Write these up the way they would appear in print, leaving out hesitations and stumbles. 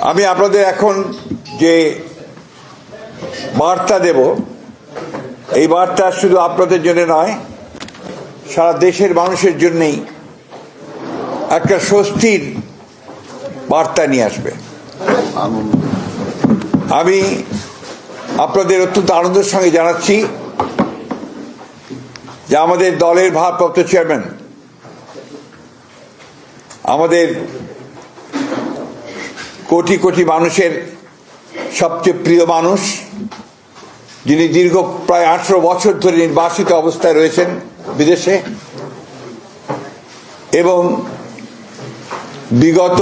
আমি আপনাদের এখন যে বার্তা দেব, এই বার্তা শুধু আপনাদের জন্য নয়, সারা দেশের মানুষের জন্যই একটা স্বস্তির বার্তা নিয়ে আসবে। আমি আপনাদের অত্যন্ত আনন্দের সঙ্গে জানাচ্ছি যে আমাদের দলের ভারপ্রাপ্ত চেয়ারম্যান, আমাদের কোটি কোটি মানুষের সবচেয়ে প্রিয় মানুষ, যিনি দীর্ঘ প্রায় 18 বছর ধরে নির্বাসিত অবস্থায় রয়েছেন বিদেশে এবং বিগত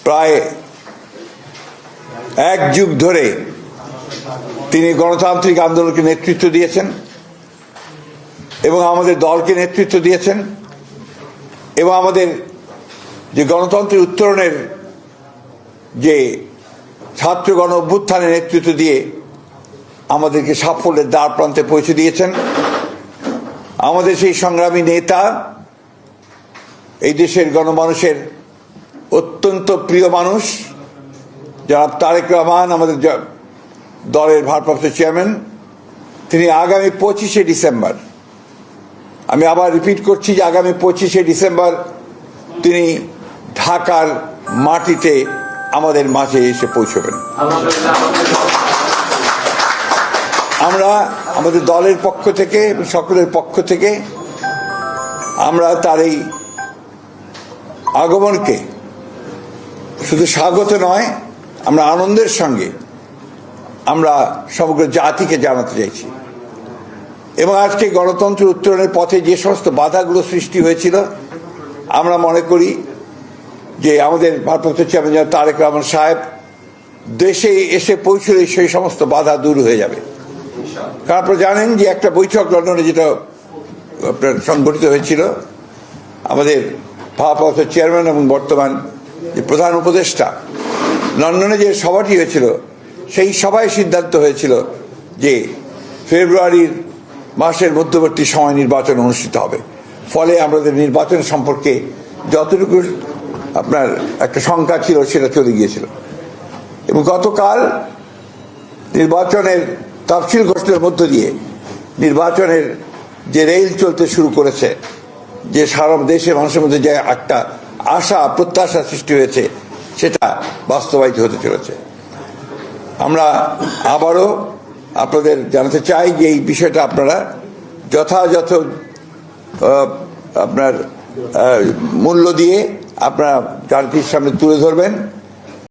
প্রায় 1 যুগ ধরে তিনি গণতান্ত্রিক আন্দোলনকে নেতৃত্ব দিয়েছেন এবং আমাদের দলকে নেতৃত্ব দিয়েছেন এবং আমাদের যে গণতন্ত্রের উত্তরণের যে ছাত্র গণ অভ্যুত্থানের নেতৃত্ব দিয়ে আমাদেরকে সাফল্যের দ্বার প্রান্তে পৌঁছে দিয়েছেন। আমাদের সেই সংগ্রামী নেতা, এই দেশের গণমানুষের অত্যন্ত প্রিয় মানুষ জনাব তারেক রহমান, আমাদের দলের ভারপ্রাপ্ত চেয়ারম্যান, তিনি আগামী 25শে ডিসেম্বর, আমি আবার রিপিট করছি যে আগামী 25শে ডিসেম্বর তিনি ঢাকার মাটিতে আমাদের মাঝে এসে পৌঁছবেন। আমরা আমাদের দলের পক্ষ থেকে, সকলের পক্ষ থেকে আমরা তার এই আগমনকে শুধু স্বাগত নয়, আমরা আনন্দের সঙ্গে আমরা সমগ্র জাতিকে জানাতে চাইছি। এবং আজকে গণতন্ত্রের উত্তরণের পথে যে সমস্ত বাধাগুলো সৃষ্টি হয়েছিল, আমরা মনে করি যে আমাদের ভারপ্রাপ্ত চেয়ারম্যান তারেক রহমান সাহেব দেশে এসে পৌঁছলে সেই সমস্ত বাধা দূর হয়ে যাবে। কারণ আপনারা জানেন যে একটা বৈঠক লন্ডনে যেটা আপনার সংগঠিত হয়েছিল, আমাদের ভারপ্রাপ্ত চেয়ারম্যান এবং বর্তমান যে প্রধান উপদেষ্টা, লন্ডনে যে সভাটি হয়েছিল, সেই সভায় সিদ্ধান্ত হয়েছিল যে ফেব্রুয়ারির মাসের মধ্যবর্তী সময় নির্বাচন অনুষ্ঠিত হবে। ফলে আমাদের নির্বাচন সম্পর্কে যতটুকু আপনার একটা শঙ্কা ছিল সেটা চলে গিয়েছিল। এবং গতকাল নির্বাচনের তফসিল ঘোষণার মধ্য দিয়ে নির্বাচনের যে রেল চলতে শুরু করেছে, যে সারা দেশের মানুষের মধ্যে যে একটা আশা প্রত্যাশা সৃষ্টি হয়েছে, সেটা বাস্তবায়িত হতে চলেছে। আমরা আবারও আপনাদের জানাতে চাই যে এই বিষয়টা আপনারা যথাযথ আপনার মূল্য দিয়ে আপনারা জাতির সামনে তুলে ধরবেন।